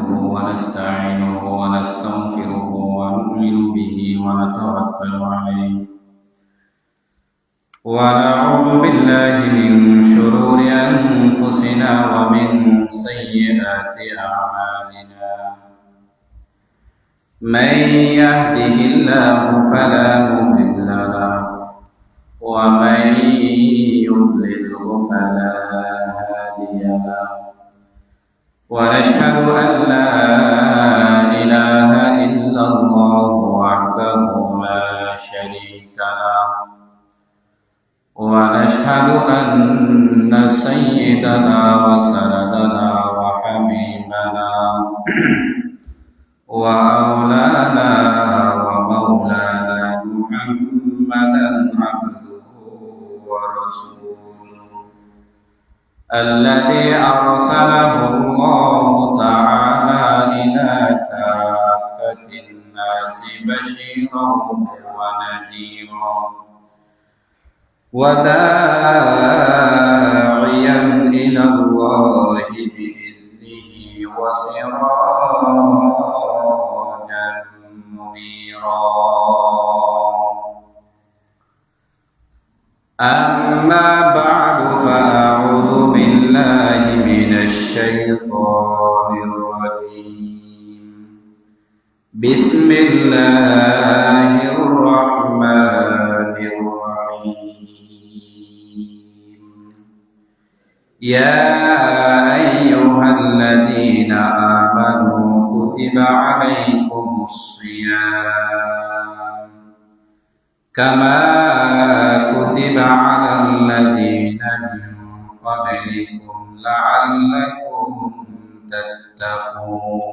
نحمده ونستعينه ونستغفره ونؤمن به ونتوكل عليه ونعوذ بالله من شرور أنفسنا ومن سيئات أعمالنا من يهده الله فلا مضل له ومن يضلله فلا هادي له ونشهد أن لا إله إلا الله وحده لا شريك له ونشهد أن سيدنا وسندنا وحبيبنا وأولانا ومولانا محمدا عبده ورسوله الذي أرسله الله تعالى إلى كافة الناس بشيرا ونذيرا وداعيا إلى الله بإذنه وسراجا منيرا أما بعد فأعوذ بالله من الشيطان الرجيم بسم الله الرحمن الرحيم يا أيها الذين آمنوا كتب عليكم الصيام كما كتب على الذين من قبلكم لعلكم تتقون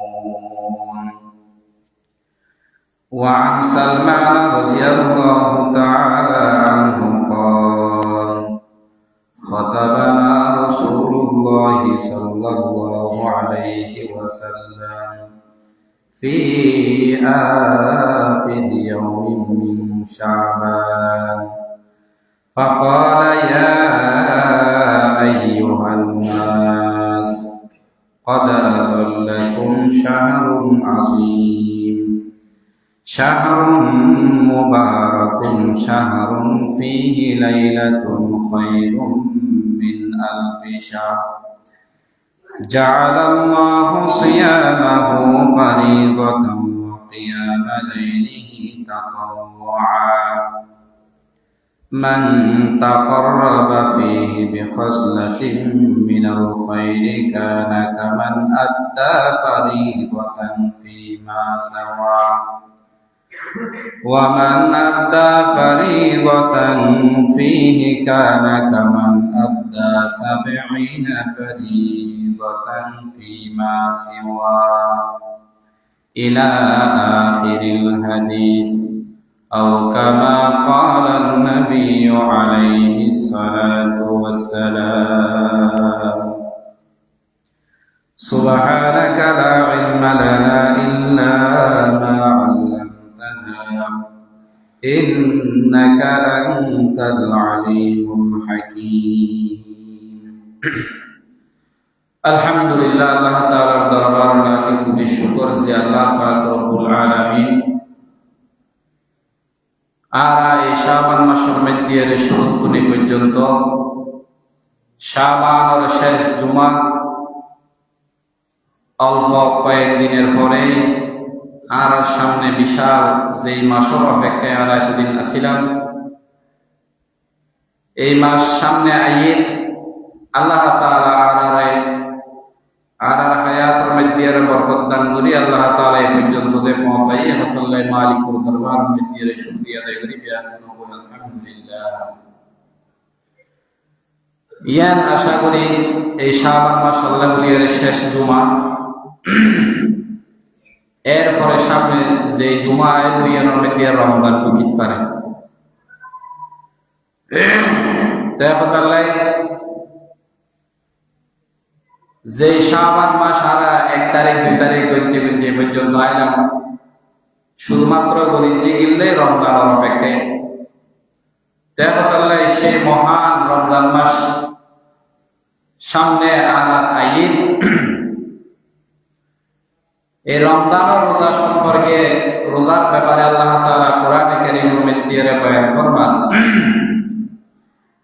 وعن سلمان رضي الله تعالى عنه قال خطبنا رسول الله صلى الله عليه وسلم في آخر يوم من شعبان فقال يا أيها الناس قد أظلكم شهر عظيم شهر مبارك شهر فيه ليلة خير من ألف شهر جعل الله صيامه فريضة وقيام ليله تطوعا من تقرب فيه بخصلة من الخير كان كمن أدى فريضة فيما سوى ومن أدى فريضة فيه كان كمن أدى 70 فريضة فيما سوى إلى آخر الحديث أو كما قال النبي عليه الصلاة والسلام سبحانك لا علم لنا إلا ما علمتنا إنك أنت العليم الحكيم الحمد لله الله تعالى দরবার লাখে কোটি শুকর যে আল্লাহ পাক রব্বুল আলামিন আর এই শাবান মাসের মধ্যে শুরুনি পর্যন্ত শাবানের শেষ জুমা অল্প কয়েকদিনের পরে আর সামনে বিশাল যেই মাসের অপেক্ষায় আর এতদিন আসিলাম এই মাস সামনে আইয়ে আল্লাহ তাআলা আর হায়াতের মধ্যে বরকত দান করি আল্লাহ তাআলা এই পর্যন্ত যে পৌঁছাই আল্লাহ মালিকের দরবার মধ্যে শুকরিয়া আদায় করি আলহামদুলিল্লাহ ইয়ান আশা করি এই শাবান মাস আল্লাহর শেষ জুমা এরপরে সামনে যে জুমা দুইয়ের মধ্যে রমজান ঢুকিতে পারে তারপর আল্লাহ যে শাবান মাস সারা 1 তারিখ 2 তারিখ গন্তে পর্যন্ত আইলাম শুধুমাত্র গরিবজি গিললে রমজানের অপেক্ষায় তাহলে সেই মহান রমজান মাস সামনে আনার আইন এই রমজান ও রোজা সম্পর্কে রোজার ব্যাপারে আল্লাহ তাআলা কোরআনে কারীমের মধ্যে বয়ান ফরমান,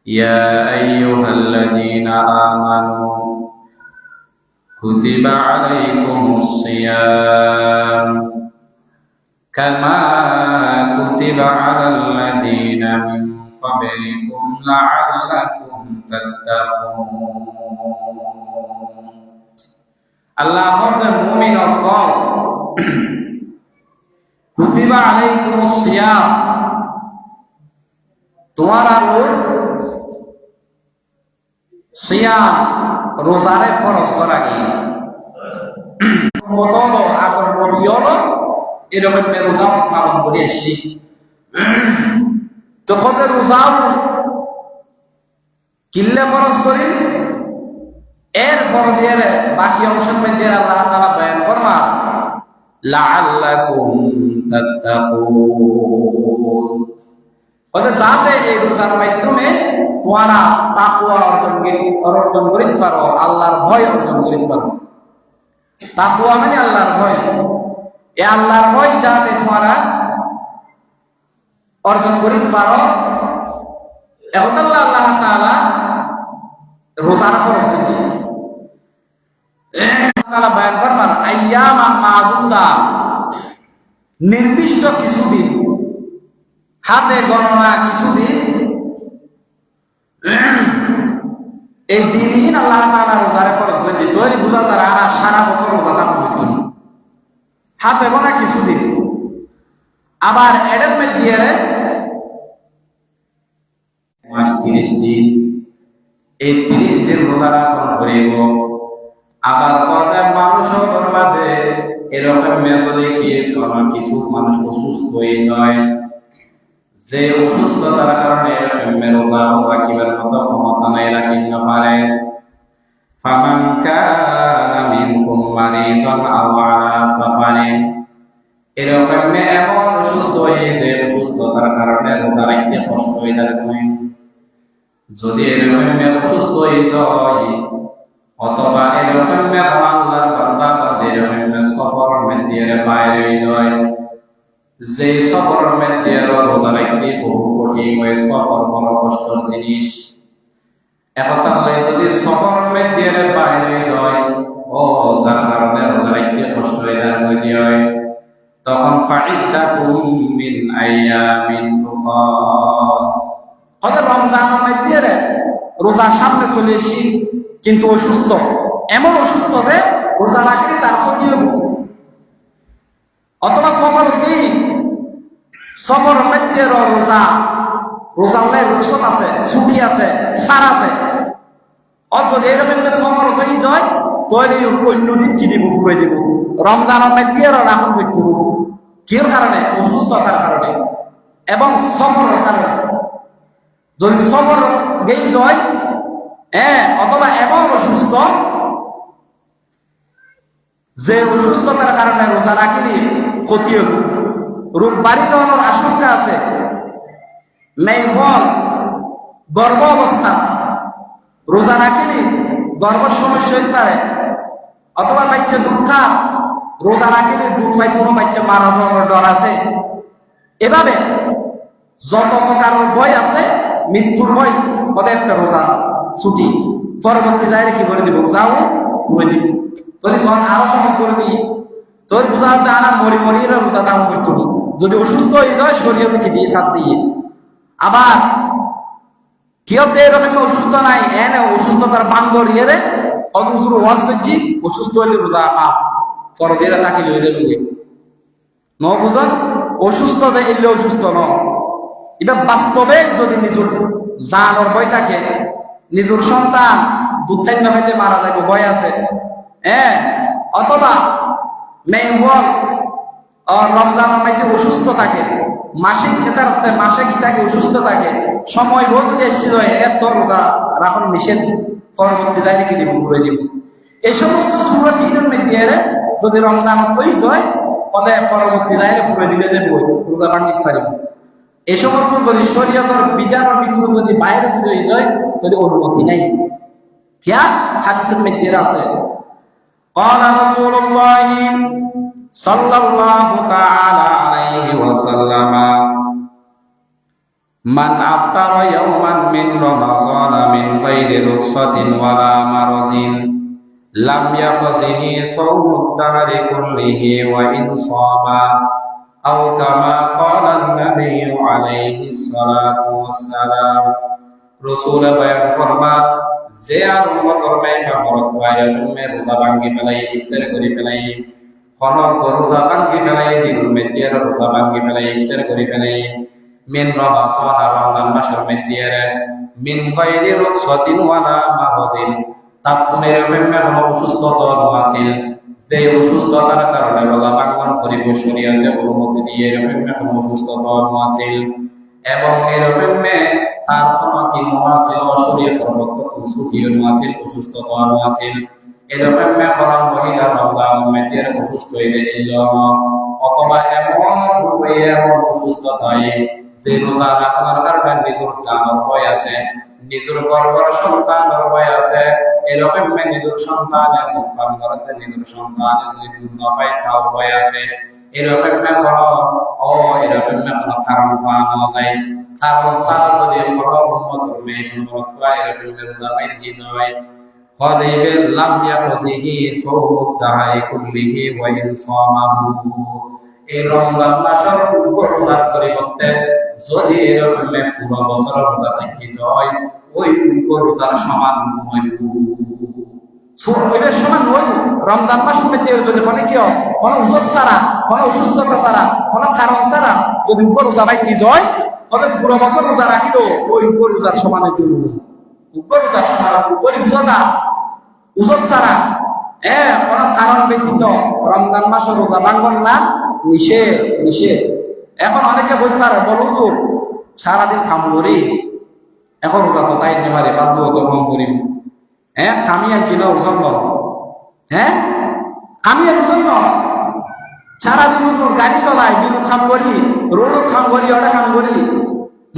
ইয়া আইয়ুহাল্লাযীনা আমানু কুতিবা আলাইকুমুস সিয়াম কামা কুতিবা আলাল্লাযীনা মিন ক্বাবলিকুম লাআল্লাকুম তাত্তাকুন। আল্লাহ হযরত মুমিন কল কুতিবা আলাইকুমুস সিয়াম, তোমার উপর সিয়াম রোজারে ফরজ করা কি মতলো আগর বলিয়লো এরকম রোজা পালন করে আসছি। তখন রোজা কিল্লে ফরজ করি এর পর দিয়ে বাকি অংশের মধ্যে আল্লাহ তাআলা বয়ান ফরমান লাআল্লাকুম তাত্তাকুন, যাতে এই রোজার মাধ্যমে তোমরা তাকওয়া অর্জন করতে পারো, আল্লাহর ভয় অর্জন করতে পারো। তাকওয়া মানে আল্লাহর ভয়। এই আল্লাহর ভয় যাতে তোমরা অর্জন করতে পারো, এখন আল্লাহ তাআলা রোজার ফরজ করে তাআলা বয়ান ফরমান আইয়ামা মাদুদা, নির্দিষ্ট কিছুদিন, হাতে গণনা কিছুদিন, এই দিনই আল্লাহ তাআলা রোজারে ফরজ করে দিত। তৈরি বুঝা তারা আর সারা বছর রোজা থাকতে হইত না, হাতে গোনা কিছুদিন। আবার এডের মধ্যে মাস 30 দিন, এই 30 দিন রোজা রাখুন করিব। আবার কথা মানুষও মাঝে এরকম মেজলে কি কিছু মানুষ অসুস্থ হয়ে যায়, যে অসুস্থতার কারণে রোজা রাখিবার মতো ক্ষমতা নাই, রাখি না পারে। ফামান কানা মিনকুম মারিজান আও আলা সাফারিন, এরকম এমন অসুস্থ হয়ে যে অসুস্থতার কারণে রোজা রাখতে কষ্ট হয়ে যায়। যদি এরকম অসুস্থ হয়ে যায় অথবা এরকম আল্লাহর বান্দা বান্দা এরকম সফর মধ্যে বাইরে হয়ে যায়, যে সফর মধ্যে রোজা রাখতে বহু কঠিন হয়, সফর বড় কষ্টের জিনিস। এখন তাহলে যদি সফর মধ্যে বাইরে যায় ও যার কারণে রোজা রাখতে কষ্ট হয়ে যায়, তখন ফাইদাতুম মিন আইয়ামিন উখরা, হয়তো রমজানের মধ্যে রোজা সামনে চলে এসি কিন্তু অসুস্থ, এমন অসুস্থ যে রোজা রাখলে তার ক্ষতি হবে। অথবা সফর দিন, সফর মধ্যে রোজার রুসত আছে, ছুটি আছে, সার আছে, যদি এরকম সফর হয়ে যায় তাহলে অন্য দিন কি দিব, ঘুরে দিব। রমজানের মধ্যে রাখুন হইতে কির কারণে? অসুস্থতার কারণে এবং সফরের কারণে। যদি সফর গেই যায় অথবা এমন অসুস্থ যে অসুস্থতার কারণে রোজা রাখিলে ক্ষতি হল, রোগ বাড়ি যাওয়ার আশঙ্কা আছে, মেঘল গর্ভ অবস্থা, রোজা রাখিলে গর্ভের সমস্যা হইতে পারে, অথবা বাচ্চা দুধ খা, রোজা রাখিলে দুধ পাইতে বাচ্চা মারা যাওয়ার ডর আছে। এভাবে যত প্রকার ভয় আছে, মৃত্যুর ভয়, ওদের একটা রোজা ছুটি পরবর্তী যায় কি করে দিব, রোজাও ঘুরে দিব। তাহলে আরো সহজ করে দিই, তোর বোঝা আনা মরি মরি রোজা দাম করতে হবে। যদি অসুস্থ হয়ে যায় শরীর থেকে দিয়ে সাথ দিয়ে, আবার কেউ তো এরকম অসুস্থ নাই, অসুস্থতার বান্দর ইয়ে অসুস্থ ওয়াজ করছি, অসুস্থ হইলে রোজা মাফ পরদের তাকে লইলে লোকে ন বুঝন, অসুস্থ যে এলে অসুস্থ ন। এবার বাস্তবে যদি নিজের জানোর ভয় থাকে, নিজের সন্তান দুধ খাইতে না পাইলে মারা যাবে ভয় আছে, অথবা মেঘল রমজানের মধ্যে অসুস্থ থাকে, মাসিক খেতার মাসে কি থাকে অসুস্থ থাকে, সময় বহু যদি এসেছিল এত রোজা রাখুন নিষেধ, পরবর্তী যায় কি দিব, ঘুরে দিব। এই সমস্ত সুরত ঈদের মধ্যে যদি রমজান হয়ে যায় তবে পরবর্তী যায় ঘুরে দিলে যে বই রোজা বান্ধিতে পারিব। এই সমস্ত যদি শরীয়তের বিধানের ভিতরে যদি বাইরে যদি হয়ে যায় তাহলে অনুমতি নাই। কিয়া হাদিসের মধ্যে আছে قال رسول الله সাল্লাল্লাহু তাআলা আলাইহি ওয়াসাল্লাম মান আফতারা ইয়াওমান মিন রমাযান মিন গায়রি রুখসাতিন ওয়ালা মারাজিন লাম ইয়াকজিহি সাওমুদ দাহরি কুল্লিহি ওয়া ইন সামা আও কামা ক্বালা an-নাবিয়্যু আলাইহিস সালাতু ওয়াসসালাম। রাসূল বয়ান ফরমান, যে আর উম্মতর মেয়ে বরক ওয়ায়া তুমি রোজা ভাঙ্গি ফেলাই, ইফতার করে ফেলাই, খনক রোজা ভাঙ্গি ফেলাই, দিনুল মেদিয়ার রোজা ভাঙ্গি ফেলাই, ইফতার করে ফেলাই, মিন রমাযান রমজান মাসের মেদিয়ার মিন গায়রি রুখসাতিন ওয়ালা মারাজিন, তার কোনো এরকম অসুস্থতা আছিল যে অসুস্থতার কারণে রোজা ভাঙ্গন করিব শরীয়তে অনুমতি দিয়ে এরকম অসুস্থতা আছিল, এবং এরকম তার কোনো কি আছিল শরীয়তের পক্ষ থেকে সুখীয় আছিল, অসুস্থতা আছিল, এরকম মেখরা মহিলা রমজান মেয়েদের অসুস্থ হয়ে গেল, অথবা এমন অসুস্থতায় যে রোজা রাখার কারণে নিজের জানার ভয় আছে, নিজের গর্ভের সন্তানের ভয় আছে, এরকম নিজের সন্তানের মুখান করতে নিজের সন্তান যদি দুধ না পায় তাও ভয় আছে, এরকম মেখরা এরকম মেখরা কারণ পাওয়া যায়, কারণ সারা যদি ফলো উম্মতের মেয়ে রোজা এরকম রোজা পাই কি যায় قَدِبَ لَمْ يَقْضِهِ صَوْمُ الدَّهْرِ كُلِّهِ وَإِنْ صَامَهُ। এই রমজান মাসের রোজার পরিবর্তে যদি এরকম পুরো বছর রোজা থাকি যায়, ওই রোজার সমান হইব, ওইটার সমান হইব। রমজান মাসের মধ্যে যদি ফলে কি হয়, কোনো উজর ছাড়া, কোনো অসুস্থতা ছাড়া, কোনো কারণ ছাড়া যদি রোজা থাকি যায়, তবে পুরো বছর রোজা রাখিল ওই রোজার সমান হইব। কারণ ব্যতীত রমজান মাসে রোজা ভাঙন না, নিষেধ নিষেধ। এখন অনেকে বলতে পারে, বলুন তো সারাদিন খাম করি, এখন রোজা তো তাই নিতে পারে, বাধ্য তো কম করিব, খামি আর কিনা ওজন খামি আর ওজন সারাদিন ওজন গাড়ি চলাই, বিদ্যুৎ খাম করি, রোড খাম করি, অনেক খাম করি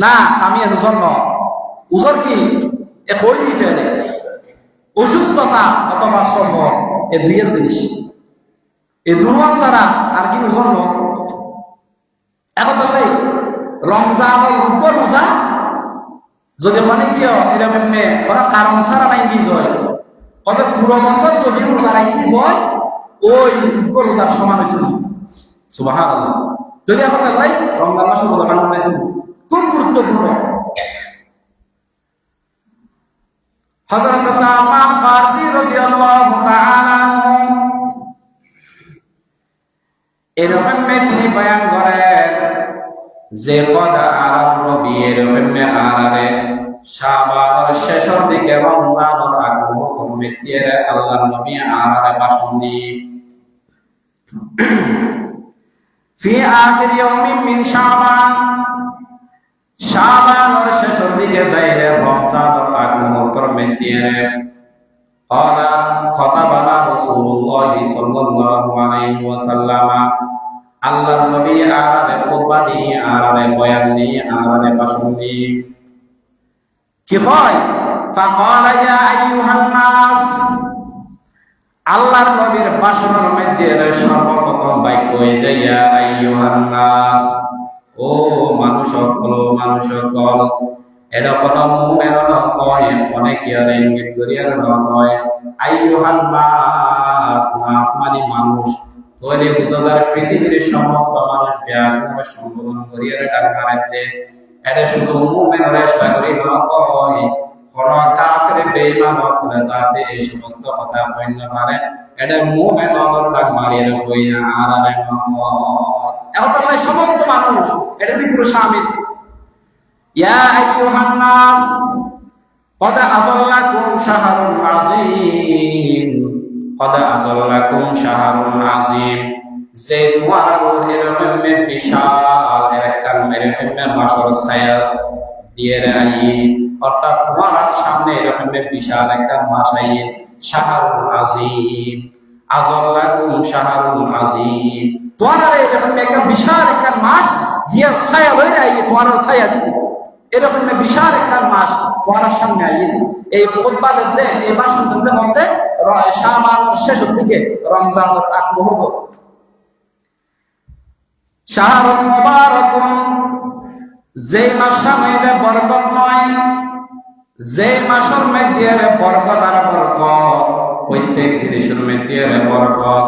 না, খামি আর ওজন ওজন কি অসুস্থতা অথবা সফর, এ দুইয়ের জিনিস, এই দুর্বল ছাড়া আর কি ওজন। এখন তাহলে রমজান রোজা যদি মানে কি এরকম ওরা কারণ ছাড়া নাই কি হয়, তবে পুরো বছর যদি রোজা রাখি হয় ওই রোজার সমান হইত না। সুবহানাল্লাহ। যদি এখন তাহলে রমজান মাসে রোজা ভাঙন নাই, খুব গুরুত্বপূর্ণ। হযরত সালমান ফারসি রাদিয়াল্লাহু তাআলা আনহু এরকম তিনি বয়ান করেন যে কদা আরব রবিয়ের আরারে শাবানের শেষের দিকে রমজানের আগ মুহূর্তের মধ্যে আল্লাহর নবী আরারে ভাষণ দিয়ে ফি আখির ইয়াউমিন মিন শাবান, শাবানের শেষের দিকে যাইলে রমজানের আগ মুহূর্তের মধ্যে ক্বালা খাতাবানা রাসূলুল্লাহ সাল্লাল্লাহু আলাইহি ওয়াসাল্লাম, আল্লাহর নবী আরারে খুতবা দিয়ে, আরারে বয়ান দিয়ে, আরারে ভাষণ দিয়ে কি হয়, ফাকালা ইয়া আইয়ুহান নাস, আল্লাহর নবীর ভাষণের মধ্যে সর্বপ্রথম বাক্য এটা ইয়া আইয়ুহান নাস, ও মানুষ সকল, মানুষ সকল। এটা কোনো মুমিন নয়, অনেক ইয়ার ইঙ্গিত করিয়ার নয়। আইয়ুহান নাস, নাস মানে মানুষ, তৈরি বুঝার পৃথিবীর সমস্ত মানুষ ব্যাপকভাবে সম্বোধন করিয়ার ডাক মারাইতে। এটা শুধু মুমিন রেস্টা করি নয়, কোন কাফের বেঈমান হলে তাতে এই সমস্ত কথা কইতে পারে, এটা মুমিন নগর ডাক মারিয়ার কই না আর আর নয়। এখন তো সমস্ত মানুষ এটা ভিতরে শামিল। ইয়া আইয়ুহান নাস قد أظلكم شهر عظيم قد أظلكم شهر عظيم যে তোমার এরকম বিশাল এরকম মাসের ছায়া দিয়ে আই, অর্থাৎ তোমার সামনে এরকম বিশাল একটা মাস আই, শাহরুল আজিম, আযল্লাকুম শাহরুল আজিম, তোমার এরকম একটা বিশাল একটা মাস যে ছায়া লই আই, তোমার ছায়া দিবে, এরকম বিশাল একটা মাস তোমার সামনে আই। এই খুতবাদের যে এই মাসের মধ্যে শাবানের শেষের দিকে রমজানের আগ মুহূর্ত, শাহরুন মুবারাকুন, যে মাসের মধ্যে বরকত নয়, যে মাসের মধ্যে বরকত আর বরকত, প্রত্যেক জিনিসের মধ্যে বরকত,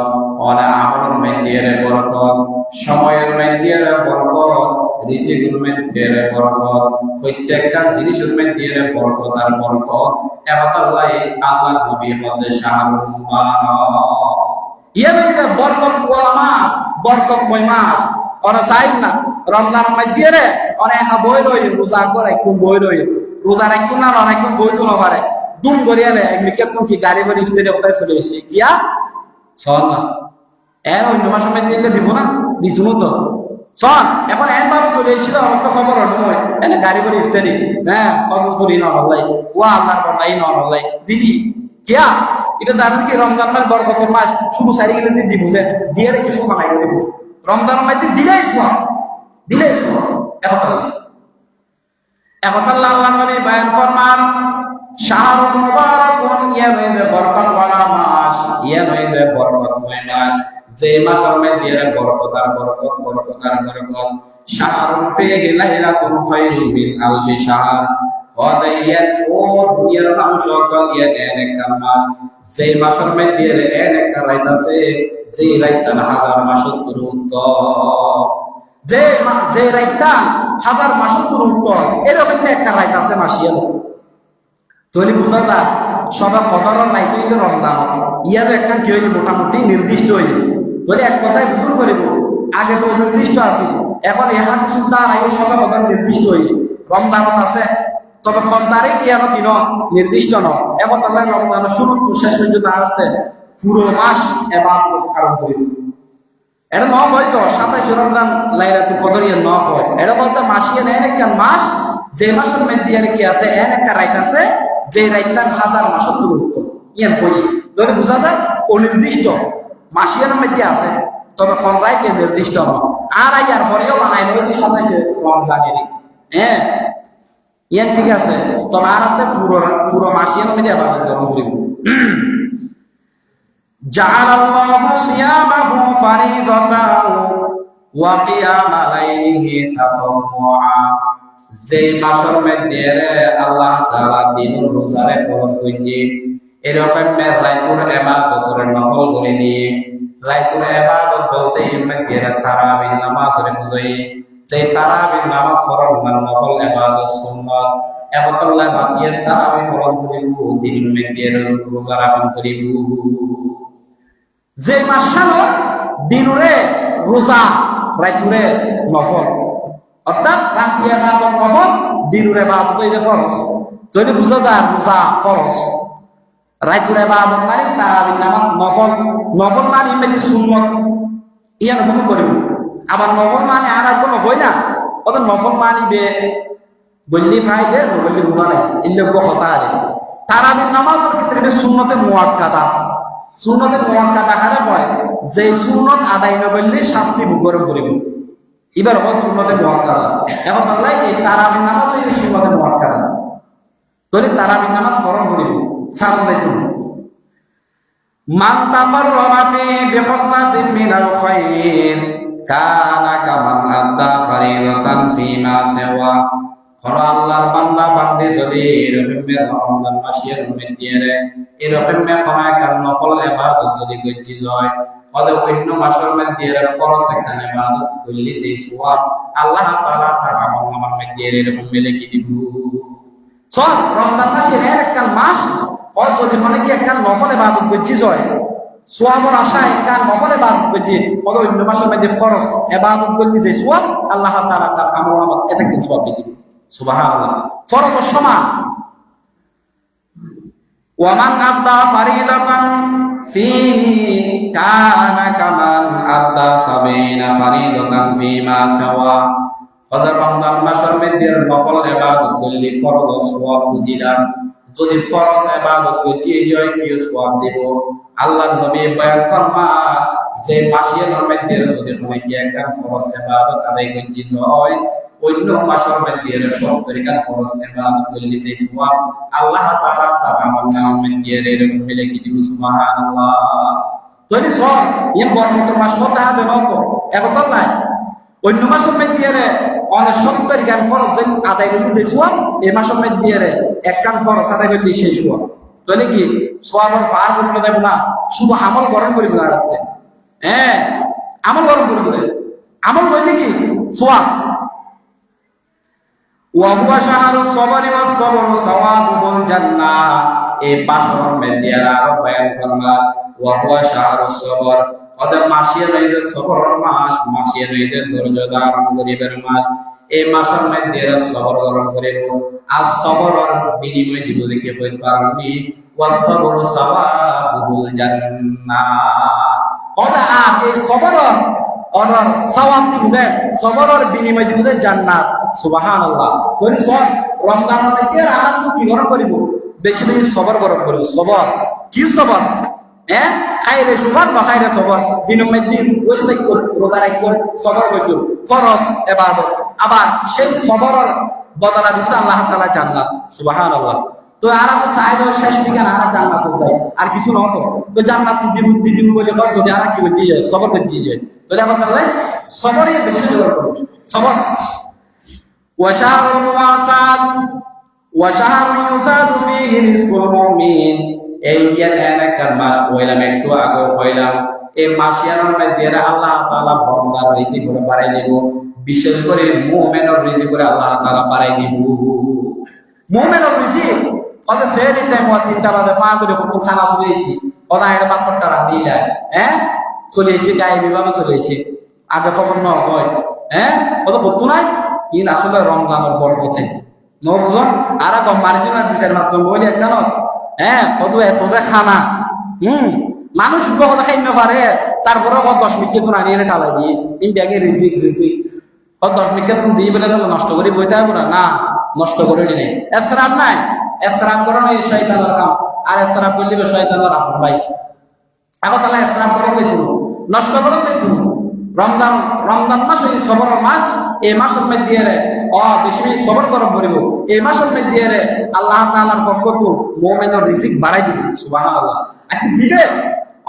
অনেক আমলের মধ্যে বরকত, সময়ের মধ্যে বরকত, রিজিকের মধ্যে বরকত, প্রত্যেকটা জিনিসের মধ্যে বরকত আর বরকত। এবারে আল্লাহ নবী হতে শাহরুন মুবারাক, ইয়ে মধ্যে বরকত ওয়ালা মাস, বরকতময় মাস। ওরা চাইব না রমজান মধ্যে অনেক বই রই রোজা করে কোন বই রই রোজা রাখুন না অনেক বই তো নবারে দুম গড়িয়ালে মিকেতন কি গাড়ি বাড়ি ইফতারে ওটাই চলে এসে কিয়া সন না এর অন্য মাসের মধ্যে দিব না দিতুন তো সন এখন একবার চলে এসেছিল আমার তো খবর নয় এনে গাড়ি বাড়ি ইফতারি হ্যাঁ কবুতরি ন হল্লাই ও আল্লাহর বড়াই ন হল্লাই দিদি কিয়া এটা জানেন কি রমজান মাস বরকতের মাস শুধু সারি গেলে দিদি বুঝে দিয়ে রেখে সোজা নাই করে রমজানের মধ্যে দিলেই শোয়া এখন আল্লাহ নবী বয়ান ফরমান শাহরুন মুবারাকুন, ইয়া মধ্যে বরকত ওয়ালা মাস, ইয়া মধ্যে বরকতময় মাস, যে মাসের মধ্যে বরকত আর বরকত, বরকত আর বরকত। শাহরুন ফীহি লাইলাতুন খায়রুম মিন আলফি শাহর, ওয়াদাইয়ান ও দুনিয়ার মানুষ সকল ইয়া একটা মাস, যে মাসের মধ্যে একটা রাত আছে, যে রাতটা 1000 মাসের উত্তম, যে রাতটা 1000 মাসের উত্তম, এরকম একটা রাত আছে মাসিয়া। তৈরি বুঝা যায় সবাই কদর নাই তো রমজান ইয়ার একটা কি হইল মোটামুটি নির্দিষ্ট হইল বলে এক কথায় ভুল করিব আগে তো নির্দিষ্ট আছে এখন এখানে সুলতান আগে সবাই কদর নির্দিষ্ট হইল রমজানত আছে তবে কোন তারিখ ইয়ানো কিন নির্দিষ্ট ন এখন আমরা রমজান শুরু শেষ পর্যন্ত আনতে পুরো মাস এবার কারণ করিব এটা ন হয়তো 27 রমজান লাইলাতুল কদর ইয়া ন হয় এটা বলতে মাসিয়া নেন একটা মাস যে মাসের মধ্যে আর কি আছে এন একটা রাত আছে যে রাতটা 1000 মাসের দূরত্ব ইয়ান বই ধরে বোঝা যায় অনির্দিষ্ট মাসিয়ার মধ্যে আছে তবে কোন রাইতে নির্দিষ্ট নয় আর আইয়ার পরেও বানাই নয় 27 রমজানের হ্যাঁ ইয়ান ঠিক আছে তবে আর আপনি পুরো মাসিয়ার মধ্যে আবার ধর্ম করিব জাআলাল্লাহু সিয়ামাহু ফারিদাতান ওয়া কিয়ামা লাইলিহি তাতাওয়া যে মাসের মধ্যে আল্লাহ তাআলা দিনের রোজারে ফরজ করেছে এরকম রাইতুল ইবাদতের নফল করে নিয়ে রাইতুল ইবাদত বলতে মধ্যে তারাবির নামাজ রে বুঝাই যে তারাবির নামাজ ফরজ মানে নফল ইবাদত সুন্নাত এবং আল্লাহ বাকিয়ে তারাবি ফরজ করিব দিনের মধ্যে রোজা রাখুন করিব যে মাসখানো দিনরে রোজা রাইতুলে নফল অর্থাৎ রাতে ইবাদত নফল দিনরে ইবাদত এটা ফরজ যদি বুঝা যায় রোজা ফরজ রাতের ইবাদত মানে তারাবির নামাজ নফল নফল মানে ইমেজি সুন্নাত ইয়ার হুকুম করিব আবার নফল মানে আর কোনো হই না অত নফল মানে বে বললি ফায়দে বললি মুবারে ইল্লে কথা আরে তারাবির নামাজের ক্ষেত্রে সুন্নতে মুআক্কাদা সুন্নতে মুআক্কাদা কারে হয় যে সুন্নত আদায় না করলে শাস্তি ভোগ করিব এবার হল সুন্নতে মুআক্কাদা এখন আল্লাহ এই তারাবির নামাজ এই সুন্নতে মুআক্কাদা তোরে তারাবির নামাজ পড়ন করিব সামনে তুমি মান তাকাররামা ফি বিখসলাতিন মিনাল খায়র কানা কামান আদা ফারিদাতান ফিমা সিওয়া খরা আল্লাহর বান্দা বান্দে যদি এরকম রমজান মাসের মধ্যে এরকম খরা কার নফল ইবাদত যদি গজি যায় তাহলে অন্য মাসের মধ্যে ফরজ একটা ইবাদত করলে যে সওয়াব আল্লাহ তাআলা তার আমলনামার মধ্যে এরকম মিলে কি দিব সব রমজান মাসের একটা মাস হয় যদি অনেক একটা নফল ইবাদত গজি যায় সওয়াবের আশায় একটা নফল ইবাদত গজি তাহলে অন্য মাসের মধ্যে ফরজ ইবাদত করলে যে সওয়াব আল্লাহ তাআলা তার আমলনামার এটা কি সওয়াব দিবেন সুবহানাল্লাহ ফরজ সমান ওয়া মান আদা ফারিদাতান ফীহি কানা কামান আদা সাবিনা ফারিদাতান ফীমা সাওয়া কদর রমজান মাসের মধ্যে নফল ইবাদত করলে ফরজ সওয়াব বুঝিলাম যদি ফরজ ইবাদত করতে হয় কি সওয়াব দেব আল্লাহর নবী বয়ান ফরমান যে মাসের মধ্যে যদি কোনো কি একটা ফরজ ইবাদত আদায় করতে হয় অন্য মাসের মধ্যে সব তরিকা ফরজ ইবাদত করলে যে সওয়াব আল্লাহ তাআলা তার আমলনামার মধ্যে এরকম মিলে কি দিব সুবহানাল্লাহ যদি সব ইন বরকত মাস মধ্যে হবে না তো এখন নাই অন্য মাসের মধ্যে অনেক 70 গান ফরজ আদায় করতে শেষ হওয়া, এই মাসের মধ্যে এক গান ফরজ আদায় করতে শেষ হওয়া। তাহলে কি সোয়াবের পার করতে দেব না, শুধু আমল গরম করি না রাখতে। হ্যাঁ, আমল গরম করে দেবে, আমল বললে কি সোয়াব। ওয়াহুয়া শাহরুস সবরি ওয়াস সবরু সাওয়াবুল জান্নাহ, এই পাঁচর মধ্যে আরো বয়ান করলা ওয়াহুয়া শাহরুস সবর, ওদের মাসিয়া রইল সবরের মাস, মাসিয়া রইল ধৈর্য ধারণ করিবার মাস। এই মাসের মধ্যে সবর গ্রহণ করিব, আর সবরের বিনিময় দিব দেখে বই পারনি ওয়াস সবরু সাওয়াবুল জান্নাহ। ওটা আর এই সবরের অনর সওয়াব দিবে, সবরের বিনিময় দিবে জান্নাত। সুবহানাল্লাহ। করি সব রমজানের মধ্যে আর কি গ্রহণ করিব, বেশি বেশি সবর গ্রহণ করিব। সবর কি সবর? হ্যাঁ, খাইরে সুবহান বা খাইরে সবর, দিন দিন ওইসব রোজা রাখব, সবর করব, ফরজ ইবাদত। আবার সেই সবরের বদলা দিতে আল্লাহ তাআলা জান্নাত। সুবহানাল্লাহ। তো আর তো চাইব শেষ ঠিকানা আর জান্নাত যায়, আর কিছু না হতো তো জান্নাত দিব বলে কর, যদি আর কি হইতে যায় সবর করতে যায়, তাহলে আমার তাহলে সবরই বেশি জোর করব। সবর وشهر الواسعات وشهر يساد فيه رزق المؤمن, এই একটা মাস কইলাম, একটু আগে কইলাম, এই মাসিয়ার মধ্যে আল্লাহ তাআলা বান্দার রিজিক করে বাড়াই দেব, বিশেষ করে মুমিনের রিজিক করে আল্লাহ তাআলা বাড়াই দেব। মুমিনের রিজিক কত সেরি টাইম 3টা বাজে পা করে খুব খানা চলে এসি, ওনা এটা পাথরটা রান্দি যায়, হ্যাঁ চলে এসে গায়ে বিভাবে চলে এসে আগে খবর ন হয়, হ্যাঁ কত করতো নাই ইন আসলে রমজানের বরকতে নবজন আর মার্জিনার বিচার মাত্র বলি কেন, হ্যাঁ কত এত যে খানা, মানুষ কথা খাই না পারে, তারপরে 10 মিনিট তো আনিয়ে টালাই দিয়ে ইন ব্যাগে রিজিক 10 মিনিট তো দিয়ে বলে নষ্ট করি বইটা না, নষ্ট করে নি এসরাম নাই, এসরাম করো না শয়তানের কাম, আর এসরাম করলে শয়তানের আপন ভাই। এখন তাহলে এসরাম করো দেখুন, নষ্ট করো দেখুন। রমজান মাস এই সবরের মাস, এই মাসের মধ্যে বেশি বেশি সবর গরম করিব, এই মাসের মধ্যে আল্লাহ তাআলার পক্ষ থেকে মুমিনের রিজিক বাড়াই দিবে। সুবহানাল্লাহ। আচ্ছা জিবে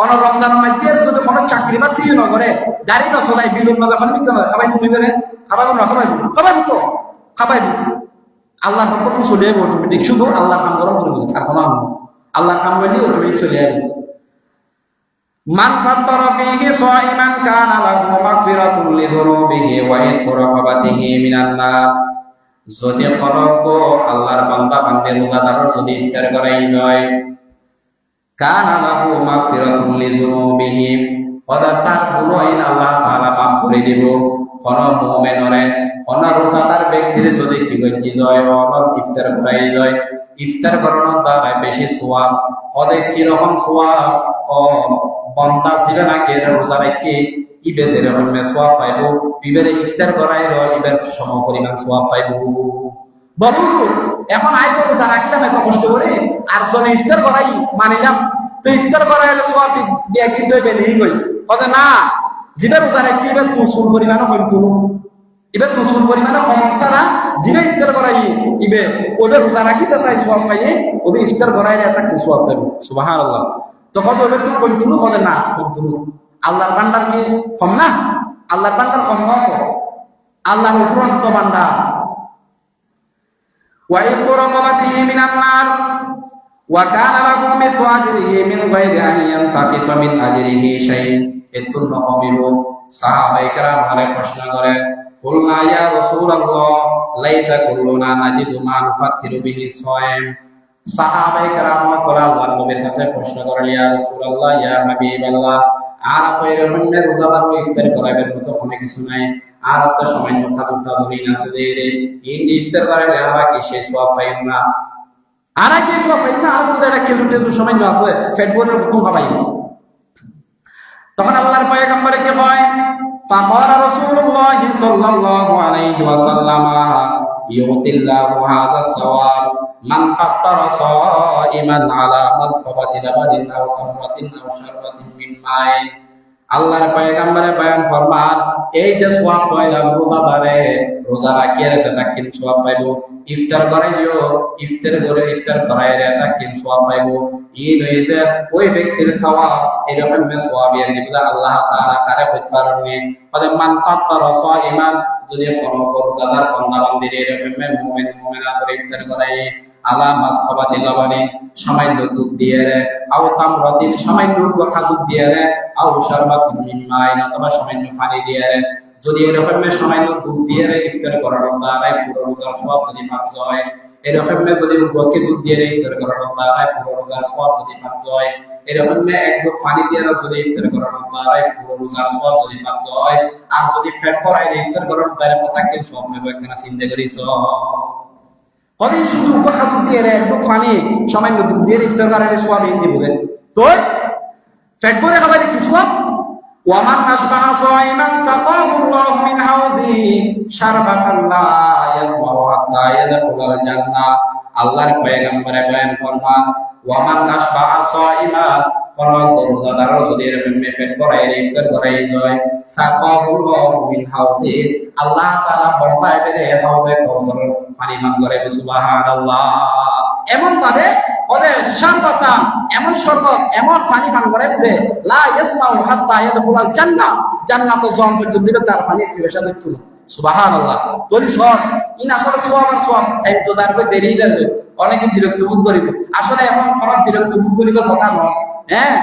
অন রমজানের মধ্যে যদি কোনো চাকরি বাকরি না করে, গাড়ি না চলাই, বিলুন না যখন বিক্রি হয়, খাবাই তুমি বেরে খাবাই না, তো খাবাই আল্লাহর পক্ষ থেকে চলে যাবে অটোমেটিক, শুধু আল্লাহর নাম গরম করবে আর কোনো আল্লাহর নাম বললে অটোমেটিক চলে যাবে। মান ফাত্তারা ফীহি সাইমান কানা লাহু মাগফিরাতুন লিযুনুবিহি ওয়া ইতকু রাকাবাতিহি মিনান নার, যদি খলক আল্লাহর বান্দা বান্দে রোজাদারের যদি ইফতার করাই যায়, কানা লাহু মাগফিরাতুন লিযুনুবিহি, ওদের তার গুনাহ আল্লাহ তাআলা মাফ করে দিব। কোন মুমিনরে কোন রোজাদার ব্যক্তির যদি কি গতি যায় ওর ইফতার করাই যায়, ইফতার করানোর দ্বারা বেশি সওয়াব। ওদের কি রকম সওয়াব? ও বন্দা ছিবে না কে রোজা রাখে ইবে যেরকম সওয়াব পাইব, ইবেরে ইফতার করাই ইবের সম পরিমাণ সওয়াব পাইব। বলু এখন আয় তো রোজা রাখলাম এত কষ্ট করে, আর জন ইফতার করাই মানিলাম, তো ইফতার করাইলে সওয়াব একদিন তো বেরিয়ে গই, ওদের না জিবে রোজা রাখি এবার তুসুল পরিমাণও হইতো, এবার তুসুল পরিমাণে সমস্যা না, জিবে ইফতার করাই ইবে ওদের রোজা রাখি তাই সওয়াব পাইয়ে, ওদের ইফতার করাইলে একটা সওয়াব পাইব। সুবহানাল্লাহ। তখন ওদের তুমি কন্টিনিউ করে না, কন্টিনিউ আল্লাহর বান্দার কি কম না? আল্লাহর বান্দার কম না, আল্লাহর উপরন্ত বান্দা। ওয়া ইতকু রাকাবাতিহি মিনান নার ওয়া কানা লাহু মিথলু আজরিহি মিন গায়রি আন ইয়ানতাকিসা মিন আজরিহি শাই'আন। এতুন নকমিব সাহাবায়ে কেরাম আরে প্রশ্ন করে, কুলনা ইয়া রাসূলুল্লাহ লাইসা কুল্লুনা নাজিদু মা নুফাত্তিরু বিহি সায়ম। সাহাবায়ে কেরাম আল্লাহর নবীর কাছে প্রশ্ন করেন, ইয়া রাসূলুল্লাহ ইয়া হাবিবাল্লাহ, আর তো এরকম রোজাদার ইফতার করাবেন মতো কোনো কিছু নাই, আর তো সামান্য খাতুনটা ধরেই আছে যে এই ইফতার করালে আমরা কি সেই সওয়াব পাইব না? আর কি সওয়াব পাইব না? আর তো এটা খেজুর টেজুর সামান্য আছে, পেট ভরে কত খাবাই। তখন আল্লাহর পয়গম্বর কি হয়, ফাকালা রাসূলুল্লাহ সাল্লাল্লাহু আলাইহি ওয়াসাল্লাম, ইউতিল্লাহু হাযা সাওয়াব মান ফাত্তারা সাইমান আলা মাদহাবাতি লাবাদিন আও তামরাতিন আও শারবাতিন মিন মাই। আল্লাহর পয়গম্বরে বয়ান ফরমান, এই যে সওয়াব পাইলাম রোজাদারে রোজা রাখিয়ে রেছে তাকিন সওয়াব পাইবো, ইফতার করাইও ইফতার করে ইফতার করাইলে তাকিন সওয়াব পাইবো। এই নয় যে ওই ব্যক্তির সওয়াব এরকম সওয়াব এর দিবলা আল্লাহ তাআলা কারে হইতে পারেননি। পরে মান ফাত্তারা সাইমান, যদি কোনো রোজাদার বান্দা বান্দির এরকম মুমিন মুমিনাত ইফতার করাই আলা মাসকাবাতি লাবানি, সামান্য দুধ দিয়ে রে, আও তামরাতিন সামান্য খাজুর দিয়ে রে, আও শারবাতুন মিন মাইন অথবা সামান্য পানি দিয়ে রে, যদি এরকম সামান্য দুধ দিয়ে রে ইফতার করার দ্বারাই পুরো রোজার সওয়াব যদি ফারজ হয়, এরকম যদি খেজুর দিয়ে রে ইফতার করার দ্বারাই পুরো রোজার সওয়াব যদি ফারজ হয়, এরকম এক গ্লাস পানি দিয়ে যদি ইফতার করার দ্বারাই পুরো রোজার সওয়াব যদি ফারজ হয়, আর যদি পেট ভরাই ইফতার করার দ্বারা কতকে সওয়াব পাবে একখানা চিন্তা করিস। কদিন শুধু খাজুর দিয়ে রে একটু পানি সামান্য দুধ দিয়ে ইফতার করার সওয়াব এই দিবে তো পেট ভরে খাবার কি সওয়াব। ওয়ামান আশবাহা সাইমান সাকাহুল্লাহু মিন হাউজি শারবাতান লা ইয়াজমাউ হাত্তা ইয়াদখুলাল জান্নাহ। আল্লাহর পয়গম্বরে বয়ান ফরমান ওয়ামান আশবাহা সাইমান, কোন রোজাদার যদি এরকম পেট ভরাই ইফতার করাই যায়, সাকাহুল্লাহু মিন হাউজি, আল্লাহ তাআলা বর্তায় বেরে হাউজে কাউসারের পানি পান করে। সুবহানাল্লাহ। এমন ভাবে ওদের শারবাতান এমন শরবত এমন পানি পান করে যে লা ইয়াসমাউ হাত্তা ইয়াদখুলাল জান্নাহ, জান্নাতে জন পর্যন্ত দিবে তার পানির পিপাসা দেখতো না। সুবহানাল্লাহ। যদি সব ইন আসলে সওয়াব আর সওয়াব ইন্তজার করে দেরি যাবে, অনেকে বিরক্ত বোধ করিব। আসলে এখন আমার বিরক্ত বোধ করিবার কথা নয়। হ্যাঁ,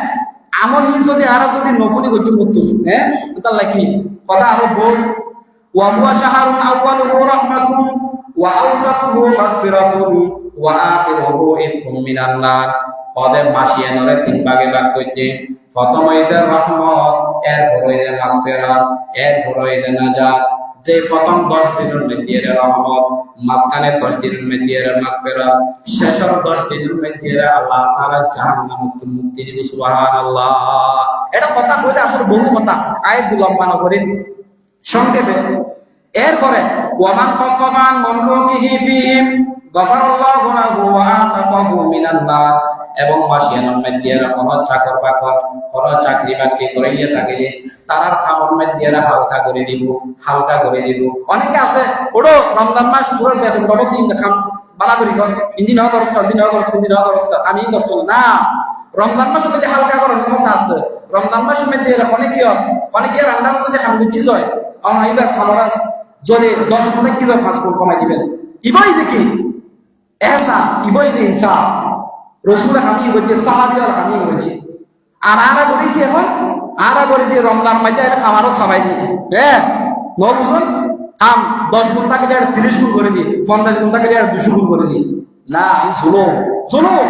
আমল যদি আর যদি নফলি করতে করতো, হ্যাঁ তাহলে কি কথা আরো বল। ওয়া হুয়া শাহরুন আউয়ালুহু রাহমাতুন ওয়া আওসাতুহু মাগফিরাতুন ওয়া আখিরুহু ইতকুম মিনান নার। পদে মাসিয়ে নরে তিন ভাগে ভাগ করতে, প্রথম ঈদের রহমত, এরপর ঈদের মাগফিরাত, এরপর ঈদের নাজাত। যে প্রথম 10 দিনের মধ্যে এর রহমত, মাঝখানে 10 দিনের মধ্যে এর মাগফিরাত, শেষের 10 দিনের মধ্যে আল্লাহ তাআলা জাহান্নাম থেকে মুক্তি দিবে। সুবহানাল্লাহ। এটা কথা কইলে আসলে বহু কথা আয়াত লম্বা না করেন সংক্ষেপে। এরপরে ওয়ামান খাফফামান মামলুকিহি ফিহিম গফারাল্লাহু লাহু ওয়া আতাকাহু মিনান নার। এবং মাসিয়ানোর মধ্যে কোনো চাকর বাকর কোনো চাকরি বাকরি করাইয়া থাকে তারার খামর মধ্যে হালকা করে দিব, হালকা করে দিব। অনেকে আছে ওড়ো রমজান মাস পুরো বেতন পাবো তিন খাম বালা করি কর ইন্দিন হওয়া খরচ কর, দিন হওয়া খরচ, দিন হওয়া খরচ কর, আমি দর্শন না। রমজান মাসের মধ্যে হালকা করার কথা আছে। রমজান মাসের মধ্যে অনেকে রান্নার যদি খাম বুঝছিস হয় আমার এইবার খামারা যদি 10 কিলো 5 গুণ কমাই দিবেন। ইবই দেখি এহসান, ইবই যে ইনসাফ। রসুল আমি বলছি, সাহাবিয়ার আমি বলছি। আর আরা বলি কি এখন আরা বলি যে রমজান মাইতে খামারও সবাই দিই, হ্যাঁ ন বুঝুন খাম 10 গুণ টাকা 30 গুণ করে দিই, 50 গুণ টাকা 200 গুণ করে দিই। না জুলুম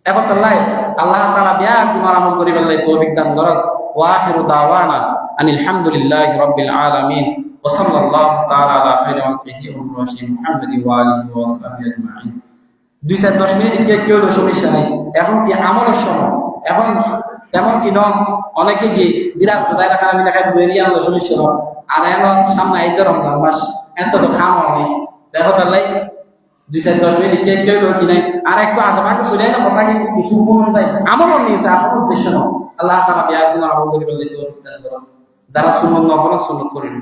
এখন তাল্লাই আল্লাহ তাআলা বিয়া কুমার আমল করি বললাই তৌফিক দান করুন। ওয়া আখিরু দাওয়ানা আনিল হামদুলিল্লাহি রাব্বিল আলামিন ওয়া সাল্লাল্লাহু তাআলা আলা খাইরি ওয়ালিহি ওয়া রাসূলিহি মুহাম্মাদি ওয়া আলিহি ওয়া সাহবিহি আজমাইন। 2-10 মিনিট কেউ সমস্যা নাই। এখন কি আমলের সময়, এখন তেমন কি নয়। অনেকে কি বিরাজ তাই রাখা আমি দেখাই বেরিয়ে আনলো সমস্যা নয়। আর এখন সামনে এই রমজান মাস এত তো খাওয়া নেই, দেখো তাহলে 2-10 মিনিট কেউ কি নাই। আর একটু আদমাকে চলে না কথা কি কিছু ফোন দেয় আমলও নেই, তা আমার উদ্দেশ্য নয়। আল্লাহ তাআলা বিয়া গুনাহ আমল করি বলে যারা সুন্নাত না করেন সুন্নাত করেন।